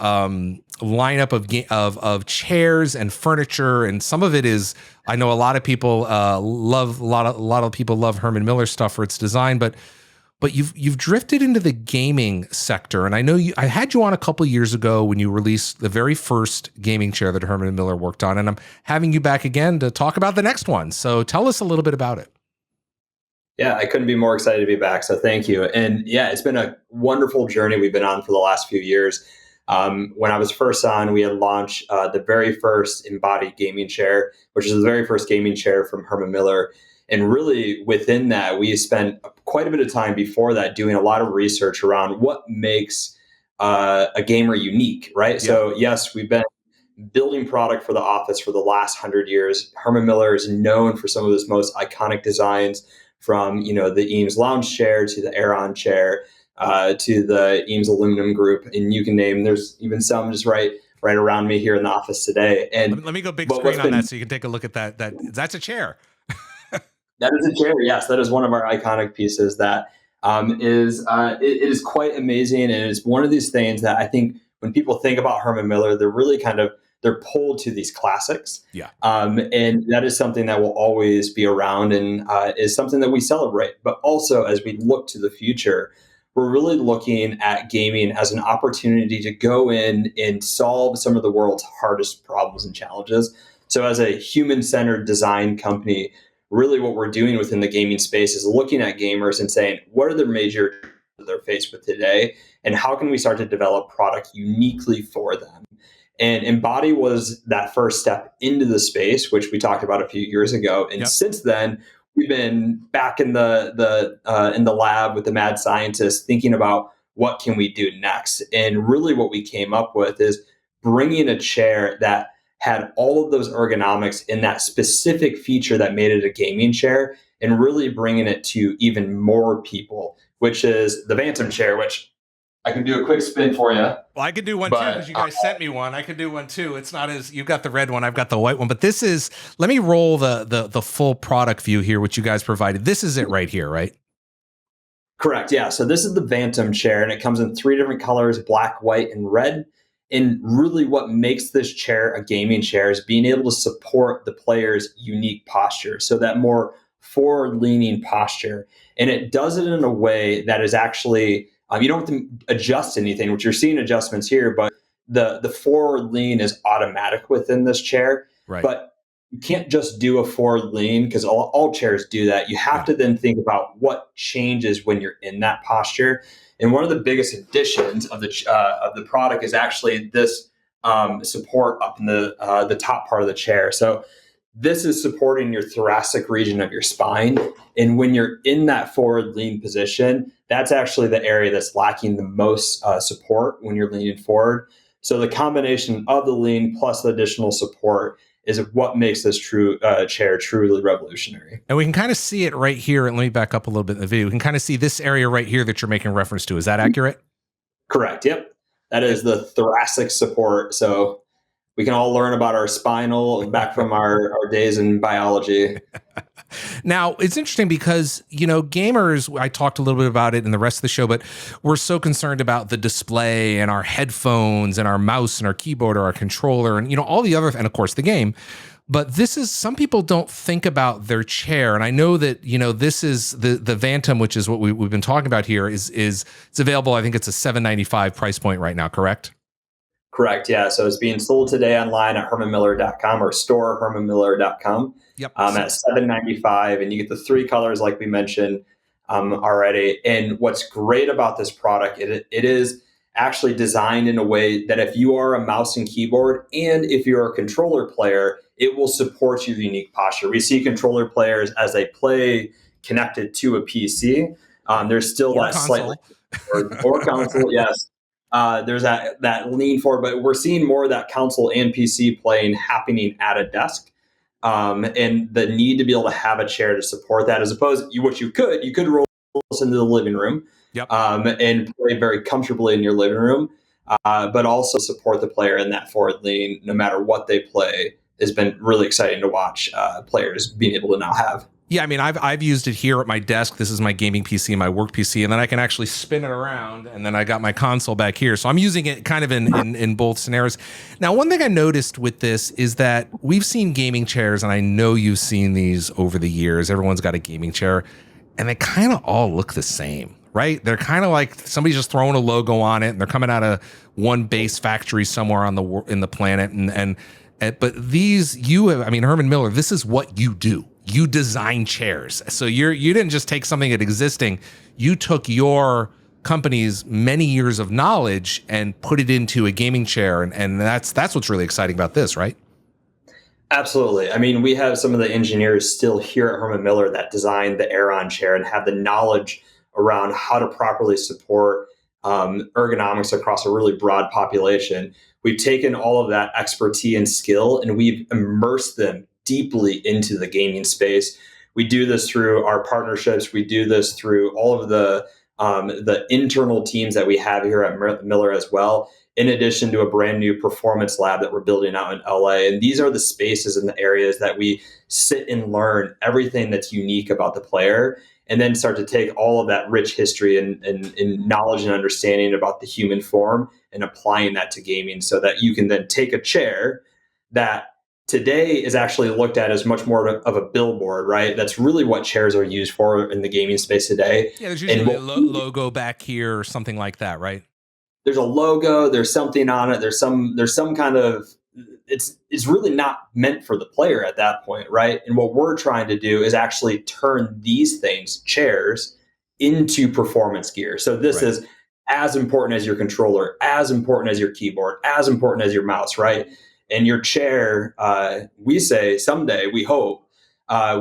A: lineup of chairs and furniture, and some of it is, I know a lot of people love Herman Miller stuff for its design, but you've drifted into the gaming sector, and I know I had you on a couple of years ago when you released the very first gaming chair that Herman Miller worked on, and I'm having you back again to talk about the next one. So tell us a little bit about it.
F: Yeah, I couldn't be more excited to be back. So thank you. And yeah, it's been a wonderful journey we've been on for the last few years. When I was first on, we had launched the very first embodied gaming chair, which is the very first gaming chair from Herman Miller. And really within that, we spent quite a bit of time before that doing a lot of research around what makes a gamer unique, right? Yeah. So yes, we've been building product for the office for the last 100 years. Herman Miller is known for some of his most iconic designs, from the Eames lounge chair to the Aeron chair to the Eames aluminum group, and you can name. There's even some just right around me here in the office today. And
A: let me go big screen on that so you can take a look at that. That's a chair.
F: That is a chair. Yes, that is one of our iconic pieces. That it is quite amazing, and it is one of these things that I think when people think about Herman Miller, they're really kind of they're pulled to these classics.
A: Yeah.
F: And that is something that will always be around and is something that we celebrate. But also, as we look to the future, we're really looking at gaming as an opportunity to go in and solve some of the world's hardest problems and challenges. So as a human-centered design company, really what we're doing within the gaming space is looking at gamers and saying, what are the major that they're faced with today? And how can we start to develop product uniquely for them? And Embody was that first step into the space, which we talked about a few years ago. And since then, we've been back in the lab with the mad scientists thinking about what can we do next. And really what we came up with is bringing a chair that had all of those ergonomics in that specific feature that made it a gaming chair, and really bringing it to even more people, which is the Vantum chair, which I can do a quick spin for you.
A: Well, I could do one too, because you guys sent me one. I could do one too. It's not as, you've got the red one, I've got the white one, but this is, let me roll the full product view here, which you guys provided. This is it right here, right?
F: Correct. Yeah. So this is the Vantum chair, and it comes in 3 different colors, black, white, and red. And really what makes this chair a gaming chair is being able to support the player's unique posture. So that more forward-leaning posture. And it does it in a way that is actually, you don't have to adjust anything, which you're seeing adjustments here, but the forward lean is automatic within this chair.
A: Right.
F: But you can't just do a forward lean, because all chairs do that. You have to then think about what changes when you're in that posture. And one of the biggest additions of the product is actually this support up in the top part of the chair. So this is supporting your thoracic region of your spine. And when you're in that forward lean position, that's actually the area that's lacking the most support when you're leaning forward. So the combination of the lean plus the additional support is what makes this chair truly revolutionary.
A: And we can kind of see it right here. And let me back up a little bit in the video. We can kind of see this area right here that you're making reference to. Is that accurate? Correct.
F: Yep. That is the thoracic support. So we can all learn about our spinal back from our days in biology.
A: Now, it's interesting because, gamers, I talked a little bit about it in the rest of the show, but we're so concerned about the display and our headphones and our mouse and our keyboard or our controller and, all the other, and of course the game. But this is, some people don't think about their chair. And I know that, this is the Vantum, which is what we've been talking about here, is it's available. I think it's a $795 price point right now, correct?
F: Correct. Yeah. So it's being sold today online at hermanmiller.com or store.hermanmiller.com.
A: Yep.
F: At $795, and you get the 3 colors like we mentioned already. And what's great about this product, it is actually designed in a way that if you are a mouse and keyboard, and if you're a controller player, it will support your unique posture. We see controller players as they play connected to a PC. There's still
A: or
F: that
A: console.
F: slightly or console, yes. There's that lean forward, but we're seeing more of that console and PC playing happening at a desk. And the need to be able to have a chair to support that, as opposed what you could roll this into the living room, and play very comfortably in your living room, but also support the player in that forward lean, no matter what they play, has been really exciting to watch players being able to now have.
A: Yeah, I mean, I've used it here at my desk. This is my gaming PC and my work PC, and then I can actually spin it around, and then I got my console back here. So I'm using it kind of in both scenarios. Now, one thing I noticed with this is that we've seen gaming chairs, and I know you've seen these over the years. Everyone's got a gaming chair, and they kind of all look the same, right? They're kind of like somebody's just throwing a logo on it, and they're coming out of one base factory somewhere in the planet, but these, Herman Miller, this is what you do. You design chairs. So you didn't just take something that's existing. You took your company's many years of knowledge and put it into a gaming chair. And that's what's really exciting about this, right?
F: Absolutely. I mean, we have some of the engineers still here at Herman Miller that designed the Aeron chair and have the knowledge around how to properly support ergonomics across a really broad population. We've taken all of that expertise and skill, and we've immersed them deeply into the gaming space. We do this through our partnerships. We do this through all of the internal teams that we have here at Miller as well, in addition to a brand new performance lab that we're building out in LA. And these are the spaces and the areas that we sit and learn everything that's unique about the player, and then start to take all of that rich history and knowledge and understanding about the human form and applying that to gaming, so that you can then take a chair that today is actually looked at as much more of a billboard, right? That's really what chairs are used for in the gaming space today.
A: Yeah, there's usually a logo back here or something like that, right?
F: There's a logo, there's something on it, there's some kind of, it's really not meant for the player at that point, right? And what we're trying to do is actually turn these things, chairs, into performance gear. So this is as important as your controller, as important as your keyboard, as important as your mouse, right? And your chair, we say someday, we hope,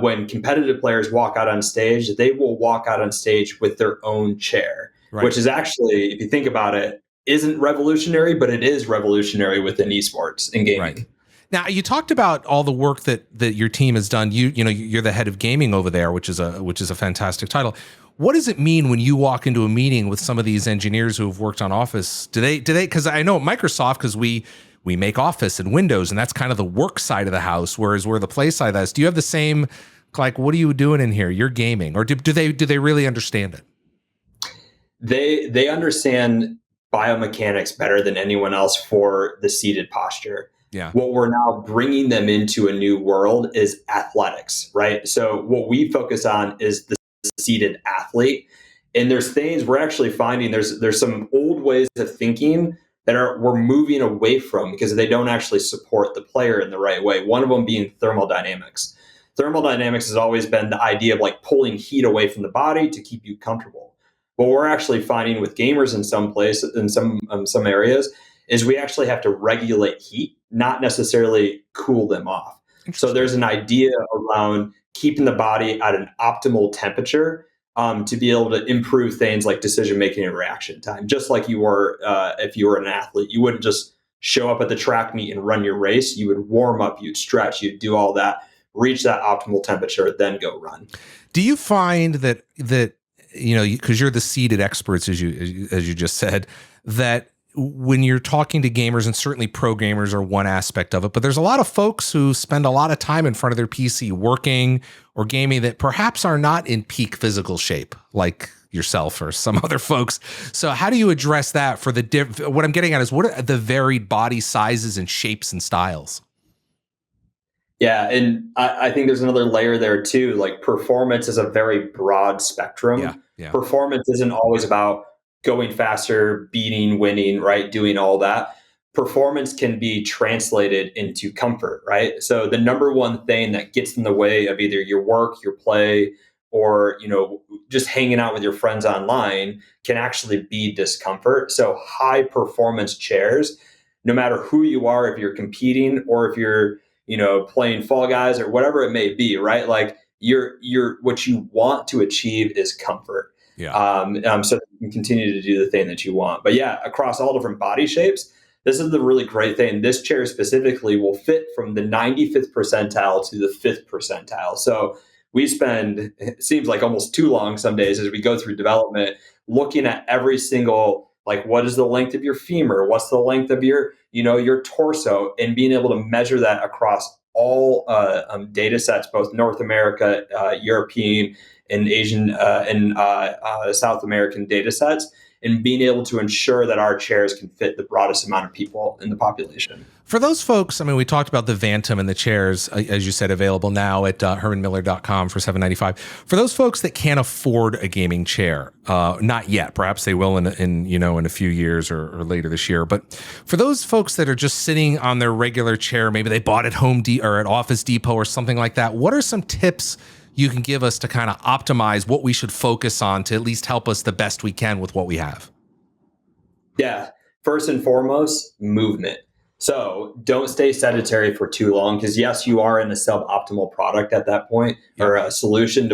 F: when competitive players walk out on stage, they will walk out on stage with their own chair, which is actually, if you think about it, isn't revolutionary, but it is revolutionary within esports and gaming.
A: Right. Now, you talked about all the work that your team has done. You know, you're the head of gaming over there, which is a fantastic title. What does it mean when you walk into a meeting with some of these engineers who have worked on Office? Do they? Because I know at Microsoft, because we make Office and Windows, and that's kind of the work side of the house, whereas we're the play side of that. Do you have the same, like, what are you doing in here? You're gaming, or do they really understand it?
F: They understand biomechanics better than anyone else for the seated posture.
A: Yeah.
F: What we're now bringing them into a new world is athletics, right? So what we focus on is the seated athlete. And there's things we're actually finding there's some old ways of thinking that we're moving away from because they don't actually support the player in the right way. One of them being thermodynamics. Thermodynamics has always been the idea of like pulling heat away from the body to keep you comfortable. What we're actually finding with gamers in some places, in some areas, is we actually have to regulate heat, not necessarily cool them off. So there's an idea around keeping the body at an optimal temperature to be able to improve things like decision-making and reaction time. Just like you were, if you were an athlete, you wouldn't just show up at the track meet and run your race. You would warm up, you'd stretch, you'd do all that, reach that optimal temperature, then go run.
A: Do you find that you know, because you're the seated experts, as you just said, that when you're talking to gamers, and certainly pro gamers are one aspect of it, but there's a lot of folks who spend a lot of time in front of their PC working or gaming that perhaps are not in peak physical shape, like yourself or some other folks. So how do you address that for what I'm getting at is, what are the varied body sizes and shapes and styles?
F: Yeah, and I think there's another layer there too. Like, performance is a very broad spectrum.
A: Yeah.
F: Performance isn't always about going faster, beating, winning, right? Doing all that. Performance can be translated into comfort, right? So the number one thing that gets in the way of either your work, your play, or, you know, just hanging out with your friends online can actually be discomfort. So high performance chairs, no matter who you are, if you're competing or if you're, you know, playing Fall Guys or whatever it may be, right? Like, you're what you want to achieve is comfort.
A: Yeah.
F: So you can continue to do the thing that you want. But yeah, across all different body shapes, this is the really great thing. This chair specifically will fit from the 95th percentile to the 5th percentile. So we spend, it seems like almost too long some days as we go through development, looking at every single, like, what is the length of your femur? What's the length of your, you know, your torso, and being able to measure that across all data sets, both North America, European, and Asian and South American data sets, and being able to ensure that our chairs can fit the broadest amount of people in the population.
A: For those folks, I mean, we talked about the Vantum and the chairs, as you said, available now at hermanmiller.com for $7.95. For those folks that can't afford a gaming chair, not yet, perhaps they will in a few years or later this year. But for those folks that are just sitting on their regular chair, maybe they bought at Home Depot or at Office Depot or something like that, what are some tips you can give us to kind of optimize what we should focus on to at least help us the best we can with what we have?
F: Yeah. First and foremost, movement. So don't stay sedentary for too long, because yes, you are in a suboptimal product at that point, or a solution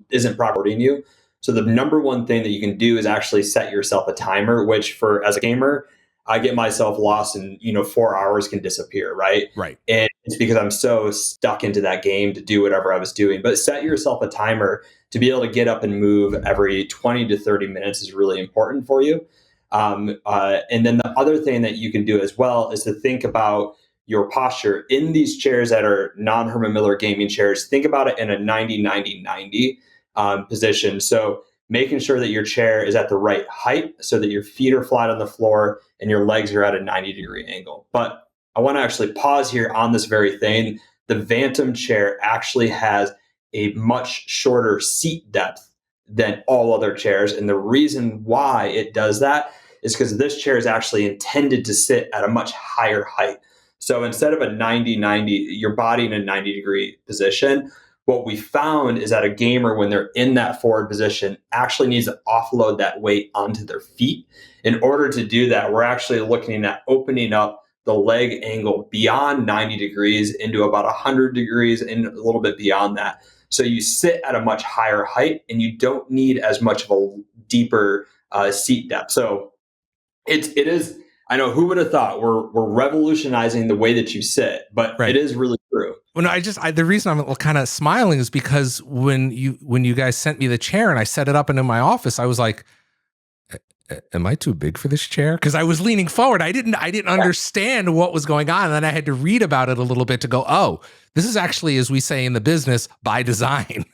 F: isn't supporting you. So the number one thing that you can do is actually set yourself a timer, which as a gamer, I get myself lost and 4 hours can disappear, right?
A: Right.
F: And it's because I'm so stuck into that game to do whatever I was doing. But set yourself a timer to be able to get up and move every 20 to 30 minutes is really important for you. And then the other thing that you can do as well is to think about your posture in these chairs that are non-Herman Miller gaming chairs. Think about it in a 90-90-90 position. So making sure that your chair is at the right height so that your feet are flat on the floor and your legs are at a 90-degree angle. But I want to actually pause here on this very thing. The Vantum chair actually has a much shorter seat depth than all other chairs. And the reason why it does that is because this chair is actually intended to sit at a much higher height. So instead of a 90-90, your body in a 90-degree position, what we found is that a gamer, when they're in that forward position, actually needs to offload that weight onto their feet. In order to do that, we're actually looking at opening up the leg angle beyond 90 degrees into about 100 degrees and a little bit beyond that. So you sit at a much higher height and you don't need as much of a deeper seat depth. So it is, I know, who would have thought we're revolutionizing the way that you sit, but It is really true.
A: Well, no, the reason I'm kind of smiling is because when you guys sent me the chair and I set it up into my office, I was like, am I too big for this chair? Because I was leaning forward. I didn't understand what was going on. And then I had to read about it a little bit to go, oh, this is actually, as we say in the business, by design.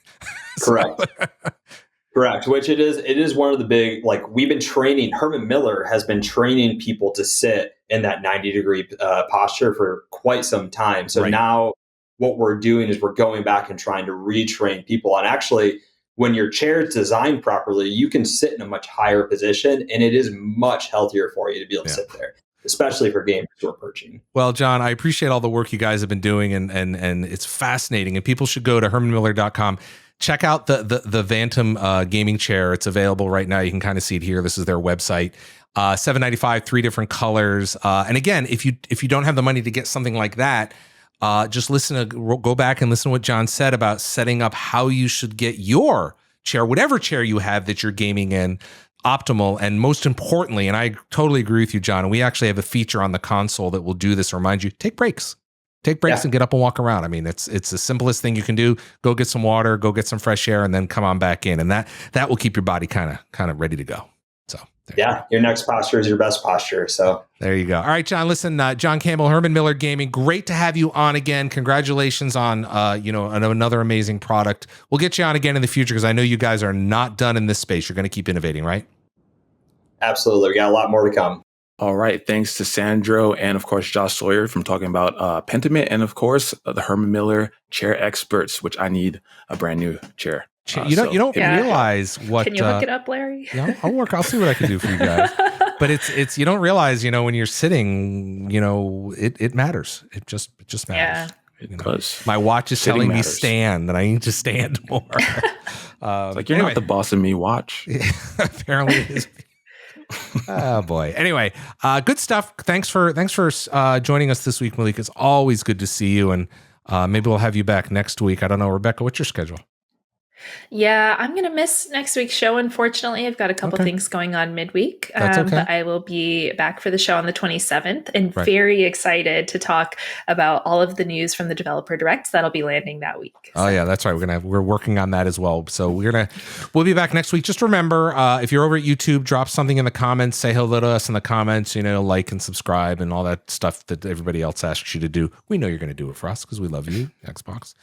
F: Correct. Correct. Which it is one of the big, like, we've been training, Herman Miller has been training people to sit in that 90-degree posture for quite some time. So now what we're doing is we're going back and trying to retrain people. And actually, when your chair is designed properly, you can sit in a much higher position, and it is much healthier for you to be able to sit there, especially for gamers who are perching.
A: Well, John, I appreciate all the work you guys have been doing, and it's fascinating. And people should go to hermanmiller.com. Check out the Vantum gaming chair. It's available right now. You can kind of see it here. This is their website. $795, 3 different colors. And again, if you don't have the money to get something like that, just go back and listen to what John said about setting up how you should get your chair, whatever chair you have that you're gaming in, optimal. And most importantly, and I totally agree with you, John, and we actually have a feature on the console that will do this, remind you, take breaks. Take breaks and get up and walk around. I mean, it's the simplest thing you can do. Go get some water, go get some fresh air, and then come on back in. And that will keep your body kind of ready to go. So
F: your next posture is your best posture. So
A: there you go. All right, John, listen, John Campbell, Herman Miller Gaming, great to have you on again. Congratulations on another amazing product. We'll get you on again in the future because I know you guys are not done in this space. You're going to keep innovating, right?
F: Absolutely. We got a lot more to come.
C: All right. Thanks to Sandro and, of course, Josh Sawyer from talking about Pentiment, and, of course, the Herman Miller chair experts, which I need a brand new chair.
A: You don't realize what.
B: Can you look it up, Larry?
A: Yeah, I'll see what I can do for you guys. But it's you don't realize, when you're sitting, it matters. It just matters.
C: Yeah. Because
A: my watch is telling me stand, and I need to stand more.
C: Like you're not the boss of me watch.
A: Apparently it is. Oh boy. Anyway, good stuff. Thanks for joining us this week, Malik. It's always good to see you, and maybe we'll have you back next week. I don't know, Rebecca, what's your schedule?
B: Yeah, I'm going to miss next week's show, unfortunately. I've got a couple things going on midweek.
A: That's okay.
B: But I will be back for the show on the 27th and very excited to talk about all of the news from the Developer Directs that'll be landing that week.
A: Oh, yeah, that's right. We're working on that as well. So we'll be back next week. Just remember, if you're over at YouTube, drop something in the comments, say hello to us in the comments, like and subscribe and all that stuff that everybody else asks you to do. We know you're going to do it for us because we love you, Xbox.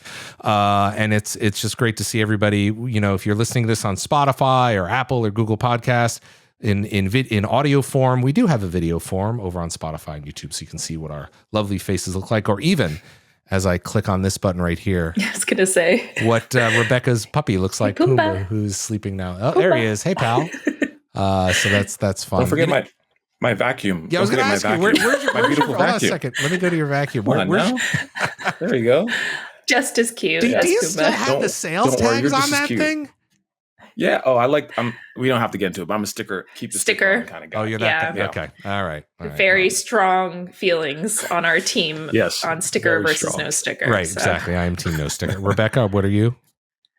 A: And it's just great to see everybody. If you're listening to this on Spotify or Apple or Google Podcasts in audio form, we do have a video form over on Spotify and YouTube, so you can see what our lovely faces look like, or even as I click on this button right here.
B: I was going to say
A: what Rebecca's puppy looks like, Pumbaa, who's sleeping now. Oh, there he is. Hey, pal. So that's fun.
C: Don't forget my vacuum.
A: Yeah, I was going to ask you, where's your
C: beautiful vacuum?
A: Hold on a second. Let me go to your vacuum.
C: There you go.
B: Just as cute.
A: Do you still have the sales tags on that thing?
C: Yeah. Oh, we don't have to get into it, but I'm a sticker. Keep the sticker kind of guy.
A: Oh, you're that guy. Okay. All right.
B: Very strong feelings on our team.
C: Yes.
B: On sticker versus no sticker.
A: Right. So. Exactly. I am team no sticker. Rebecca, what are you?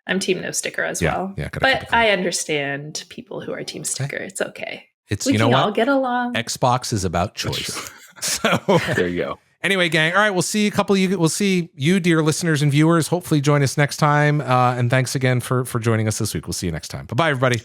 B: I'm team no sticker as well.
A: Yeah.
B: But I understand people who are team sticker. It's okay.
A: We can
B: all get along.
A: Xbox is about choice. So
C: there you go.
A: Anyway, gang. All right, we'll see We'll see you, dear listeners and viewers. Hopefully, join us next time. And thanks again for joining us this week. We'll see you next time. Bye-bye, everybody.